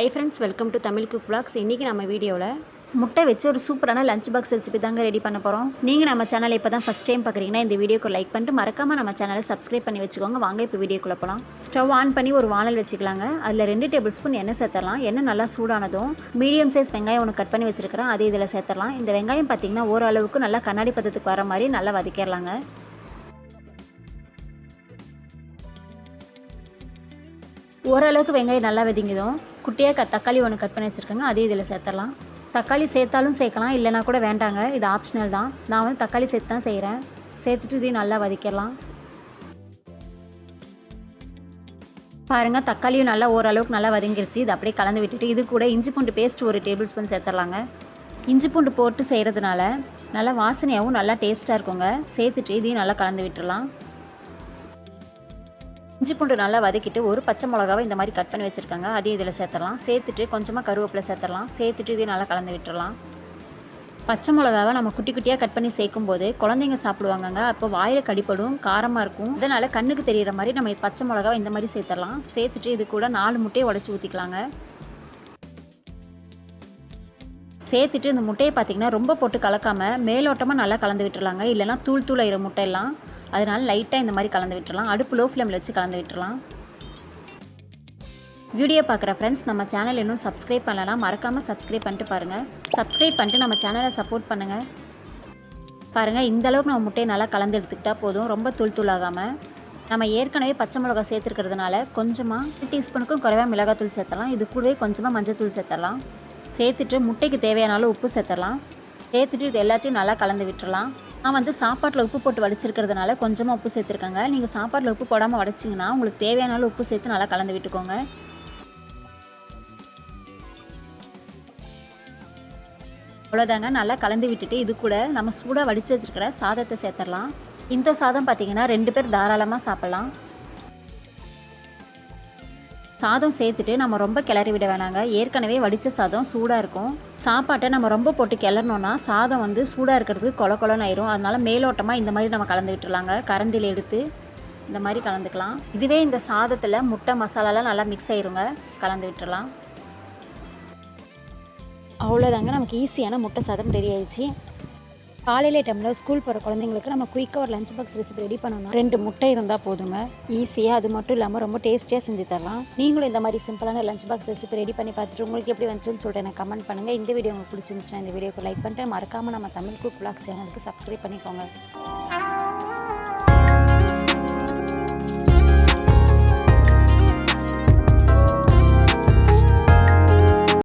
Hi friends, welcome to Tamil cook vlogs. இன்றைக்கி நம்ம வீடியோவில் முட்டை வச்சு ஒரு சூப்பரான லஞ்ச் பாக்ஸ் ரெசிபி தாங்க ரெடி பண்ண போகிறோம். நீங்கள் நம்ம சேனலை இப்போ தான் ஃபஸ்ட் டைம் பார்க்குறீங்கன்னா இந்த வீடியோக்கு லைக் பண்ணிட்டு மறக்காமல் நம்ம சேனலை சப்ஸ்கிரைப் பண்ணி வச்சுக்கோங்க. வாங்க இப்போ வீடியோக்குள்ளே போகலாம். ஸ்டவ் ஆன் பண்ணி ஒரு வானல் வச்சுக்கலாங்க. அதில் 2 டேபிள் ஸ்பூன் எண்ணெய் சேர்த்துடலாம். எண்ணெய் நல்லா சூடானதும் மீடியம் சைஸ் வெங்காயம் ஒன்று கட் பண்ணி வச்சுருக்கிறேன், அது இதில் சேர்த்துடலாம். இந்த வெங்காயம் பார்த்திங்கன்னா ஓரளவுக்கு நல்லா கண்ணாடி பதத்துக்கு வர மாதிரி நல்லா வதக்கிடலாங்க. ஓரளவுக்கு வெங்காயம் நல்லா வதங்கிடும். குட்டியாக தக்காளி ஒன்று கட் பண்ணி வச்சுருக்கேங்க, அதையும் இதில் சேர்த்துடலாம். தக்காளி சேர்த்தாலும் சேர்க்கலாம், இல்லைனா கூட வேண்டாங்க, இது ஆப்ஷனல் தான். நான் வந்து தக்காளி சேர்த்து தான் செய்கிறேன். சேர்த்துட்டு இதையும் நல்லா வதக்கிடலாம். பாருங்கள், தக்காளியும் நல்லா ஓரளவுக்கு நல்லா வதங்கிருச்சு. இது அப்படியே கலந்து விட்டுட்டு இது கூட இஞ்சி பூண்டு பேஸ்ட் 1 டேபிள் ஸ்பூன் சேர்த்துடலாங்க. இஞ்சி பூண்டு போட்டு செய்கிறதுனால நல்லா வாசனையாகவும் நல்லா டேஸ்ட்டாக இருக்குங்க. சேர்த்துட்டு இதையும் நல்லா கலந்து விட்டுடலாம். இஞ்சி பூண்டு நல்லா வதக்கிட்டு ஒரு பச்சை மிளகாவை இந்த மாதிரி கட் பண்ணி வச்சுருக்காங்க, அதையும் இதில் சேர்த்துடலாம். சேர்த்துட்டு கொஞ்சமாக கருவேப்பிலை சேர்த்துடலாம். சேர்த்துட்டு இதையும் நல்லா கலந்து விட்டுடலாம். பச்சை மிளகாவை நம்ம குட்டி குட்டியாக கட் பண்ணி சேர்க்கும்போது குழந்தைங்க சாப்பிடுவாங்கங்க. அப்போ வாயில் கடிப்படும், காரமாக இருக்கும். இதனால் கண்ணுக்கு தெரிகிற மாதிரி நம்ம பச்சை மிளகாவை இந்த மாதிரி சேர்த்துடலாம். சேர்த்துட்டு இது கூட 4 முட்டையை உடச்சி ஊற்றிக்கலாங்க. சேர்த்துட்டு இந்த முட்டையை பார்த்திங்கன்னா ரொம்ப போட்டு கலக்காமல் மேலோட்டமாக நல்லா கலந்து விட்டுறலாங்க. இல்லைனா தூள் தூள் ஆயிரும் முட்டையெல்லாம். அதனால் லைட்டாக இந்த மாதிரி கலந்து விட்டுறலாம். அடுப்பு லோ ஃப்ளேமில் வச்சு கலந்து விட்டுறலாம். வீடியோ பார்க்குற ஃப்ரெண்ட்ஸ், நம்ம சேனல் இன்னும் சப்ஸ்கிரைப் பண்ணலாம், மறக்காமல் சப்ஸ்கிரைப் பண்ணிட்டு பாருங்கள். சப்ஸ்கிரைப் பண்ணிட்டு நம்ம சேனலை சப்போர்ட் பண்ணுங்கள். பாருங்கள், இந்த அளவுக்கு நம்ம முட்டையை நல்லா கலந்து எடுத்துக்கிட்டால் போதும், ரொம்ப தூள் தூளாகாமல். நம்ம ஏற்கனவே பச்சை மிளகா சேர்த்துருக்கிறதுனால கொஞ்சமாக 1 டீஸ்பூனுக்கும் குறைவாக மிளகாத்தூள் சேர்த்துடலாம். இது கூடவே கொஞ்சமாக மஞ்சள் சேர்த்துடலாம். சேர்த்துட்டு முட்டைக்கு தேவையான அளவு உப்பு சேர்த்துடலாம். சேர்த்துட்டு இது எல்லாத்தையும் நல்லா கலந்து விட்டுறலாம். நான் வந்து சாப்பாட்டில் உப்பு போட்டு வடிச்சிருக்கிறதுனால கொஞ்சமாக உப்பு சேர்த்துருக்கேங்க. நீங்கள் சாப்பாட்டில் உப்பு போடாமல் வடிச்சிங்கன்னா உங்களுக்கு தேவையான அளவு உப்பு சேர்த்து நல்லா கலந்து விட்டுக்கோங்க. அவ்வளோதாங்க, நல்லா கலந்து விட்டுட்டு இது கூட நம்ம சூடாக வடித்து வச்சுருக்கிற சாதத்தை சேர்த்துடலாம். இந்த சாதம் பார்த்திங்கன்னா 2 பேர் தாராளமாக சாப்பிட்லாம். சாதம் சேர்த்துட்டு நம்ம ரொம்ப கிளறி விட வேணாங்க. ஏற்கனவே வடித்த சாதம் சூடாக இருக்கும். சாப்பாட்டை நம்ம ரொம்ப போட்டு கிளறினோன்னா சாதம் வந்து சூடாக இருக்கிறதுக்கு கொல கொலன்னு ஆயிரும். அதனால் மேலோட்டமாக இந்த மாதிரி நம்ம கலந்து விட்டுறலாங்க. கரண்டியில் எடுத்து இந்த மாதிரி கலந்துக்கலாம். இதுவே இந்த சாதத்தில் முட்டை மசாலாலாம் நல்லா மிக்ஸ் ஆயிருங்க. கலந்து விட்டுறலாம். அவ்வளோதாங்க, நமக்கு ஈஸியான முட்டை சாதம் ரெடி ஆயிடுச்சு. காலையில் டைமில் ஸ்கூல் போகிற குழந்தைங்களுக்கு நம்ம குயிக்காக ஒரு லஞ்ச் பாக்ஸ் ரெசிபி ரெடி பண்ணோம்னா 2 முட்டை இருந்தால் போதுங்க. ஈஸியாக, அது மட்டும் இல்லாமல் ரொம்ப டேஸ்டியாக செஞ்சு தரலாம். நீங்களும் இந்த மாதிரி சிம்பிளான லஞ்ச் பாக்ஸ் ரெசிபி ரெடி பண்ணி பார்த்துட்டு உங்களுக்கு எப்படி வந்துச்சுன்னு சொல்லிட்டு எனக்கு கமெண்ட் பண்ணுங்கள். இந்த வீடியோ உங்களுக்கு பிடிச்சிருந்துச்சுன்னா இந்த வீடியோக்கு லைக் பண்ணிட்டு மறக்காமல் நம்ம தமிழ் குக் vlogs சேனலுக்கு சப்ஸ்கிரைப் பண்ணிக்கோங்க.